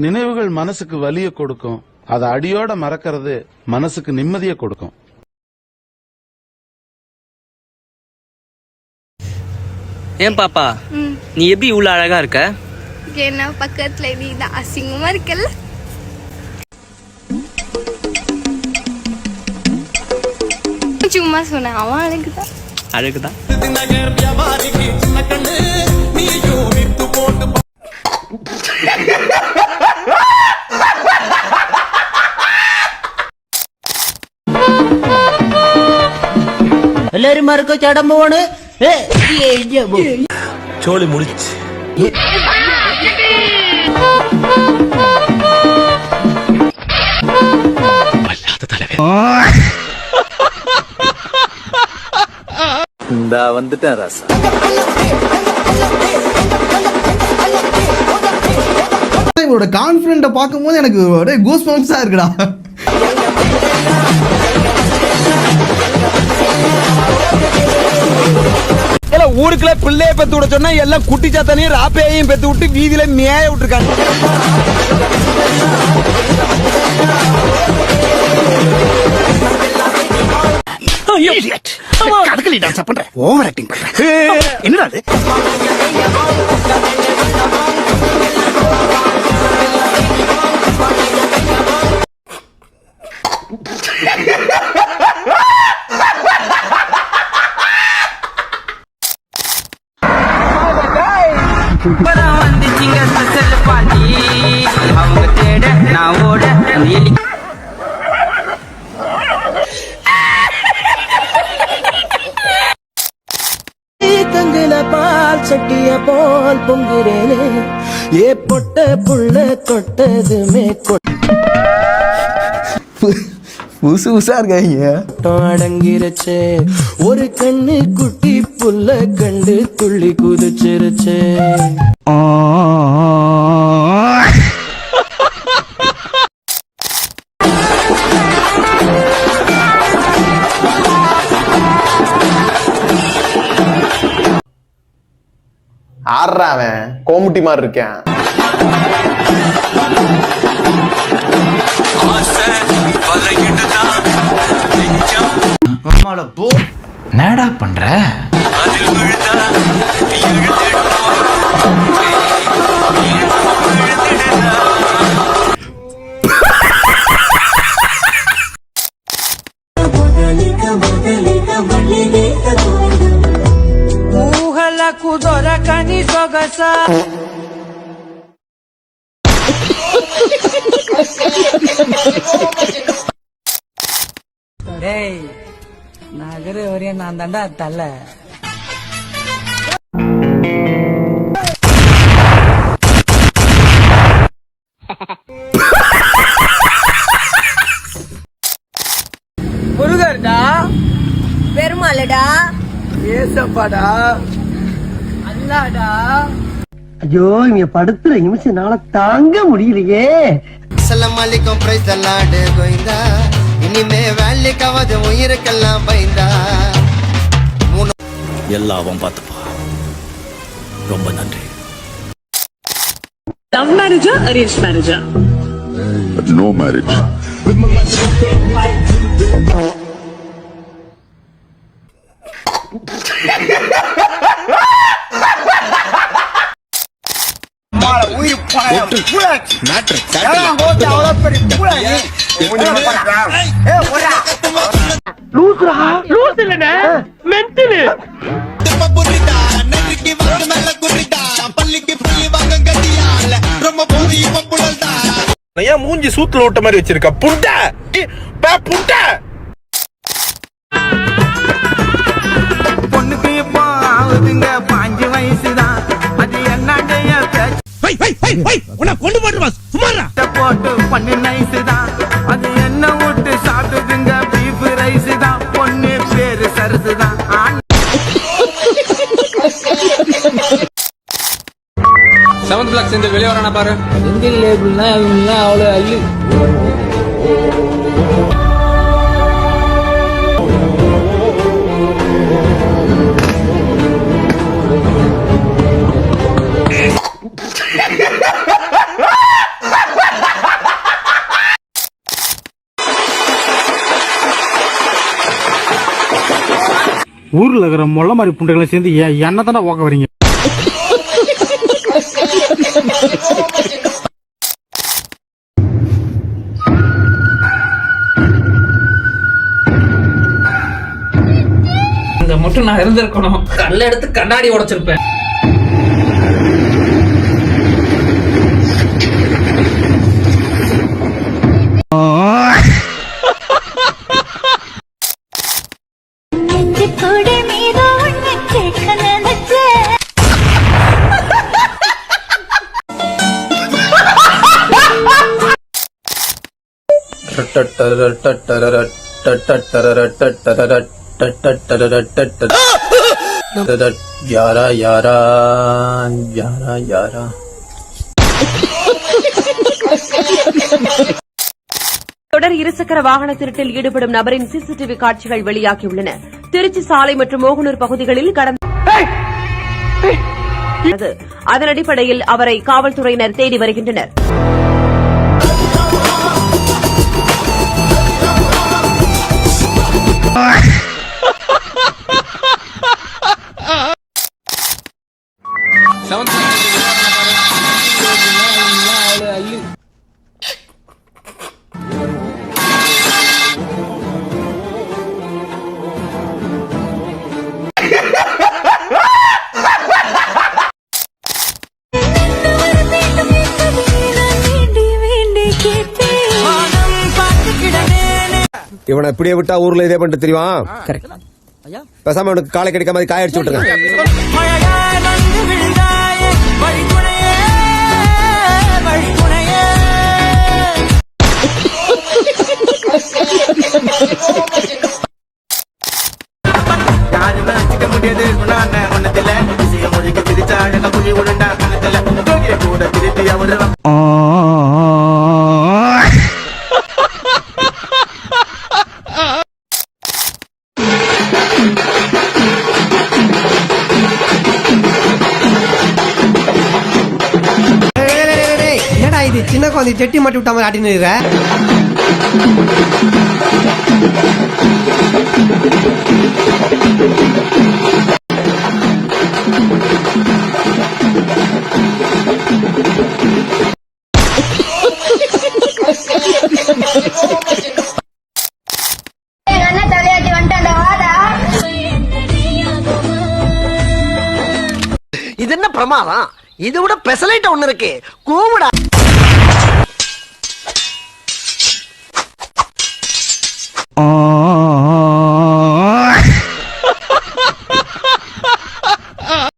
நினைவுகள் மனசுக்கு வலிய கொடுக்கும், அதை அடியோட மறக்கிறது மனசுக்கு நிம்மதியை கொடுக்கும். ஏன் பாப்பா, நீ எப்படி இவ்வளவு அழகா இருக்க? என்ன பக்கத்துல நீ தான் அசிங்கமா இருக்கல்ல. சும்மா சொன்ன, அவன் அழகுதான். அழகுதான். எல்லாரும் மறுக்க சடம் போனு சோழி முடிச்சு. வந்துட்டேன் ராசா. இவரோட கான்பிடன்ட பார்க்கும்போது எனக்கு ஒரே கூஸ் பம்ப்ஸா இருக்குடா. ஊருக்குள்ள பிள்ளைய பெத்து விட சொன்னா எல்லாம் குட்டி சாத்தானையும் ராப்பையையும் பெத்து விட்டு வீதியில மேய விட்டுருக்காங்க. ஓவர் ஆக்டிங் என்னடா அவங்க தேட நான் ஓட தங்குல பால் சட்டிய போல் பொங்குறேனே ஏ பொட்ட புள்ள தொட்டதுமே புதுசு புதுசா இருக்காங்க. அடங்கிருச்சு ஒரு கண்ணு குட்டி புள்ள கண்டு துள்ளி குதிச்சிருச்சு. ஆடுறாவன் கோமுட்டி மாதிரி இருக்கேன். என்னடா பண்ற? ఊహలకు దొరకని సొగస நகர வரைய நான் தாண்டா தல. முருகர்டா, பெருமாளடா, ஏசப்பாடா, அல்லாடா. ஐயோ, இங்க படுத்துற நிமிஷம்னால தாங்க முடியலையே. அஸ்ஸலாமு அலைக்கும் பிரைஸ் அல்லாஹ் கோயிந்தா. இனிமே வேலைக்காவது உயிருக்கெல்லாம் பயந்தா. எல்லாம் பார்த்துப்பா. ரொம்ப நன்றி. லவ் மேரேஜா அரேஞ்ச் மேரேஜா? No marriage. ஏன் மூஞ்சி சூத்துல ஓட்ட மாதிரி வச்சிருக்க? புண்டை புண்டை. பொண்ணுக்கு இப்போ ஆகுதுங்க 5 வயசுதான். அது என்னடைய கொண்டு போட்டு பண்ணு நைசுதான். அது என்ன விட்டு சாப்பிட்டுதுங்க பீஃப் ரைஸ் தான். பொண்ணு பேரு சரசுதான். செவன்த் பிளாக் சேர்ந்து வெளியே வரானா பாரு. சிங்கிள் லேபிள்னா அவ்வளோ அள்ளி. ஊர்ல இருக்கிற மொள்ள மாதிரி புண்டைகளை சேர்ந்து என்ன தானே ஓக்க வரீங்க? இந்த மட்டும் நான் இருந்திருக்கணும். கல்ல எடுத்து கண்ணாடி உடைச்சிருப்பேன். யாரா யாரா யாரா யாரா தொடர் இருசக்கர வாகன திருட்டில் ஈடுபடும் நபரின் சிசிடிவி காட்சிகள் வெளியாகியுள்ளன. திருச்சி சாலை மற்றும் மோகனூர் பகுதிகளில் அதன் அடிப்படையில் அவரை காவல்துறையினர் தேடி வருகின்றனர். இவனை இப்படியே விட்டா ஊர்ல இதே பண்ணிட்டு தெரியுமா? பேசாம இவனுக்கு காலை கிடைக்காம மாதிரி காய அடிச்சு விட்டுருங்க. என்னடா இது சின்ன குழந்தை செட்டி மாட்டி விட்ட மாதிரி ஆட்டின்னு இருக்க? இது என்ன பிரமாதம்? இது விட பெசலைட் ஒண்ணு இருக்கு. கூவுடா.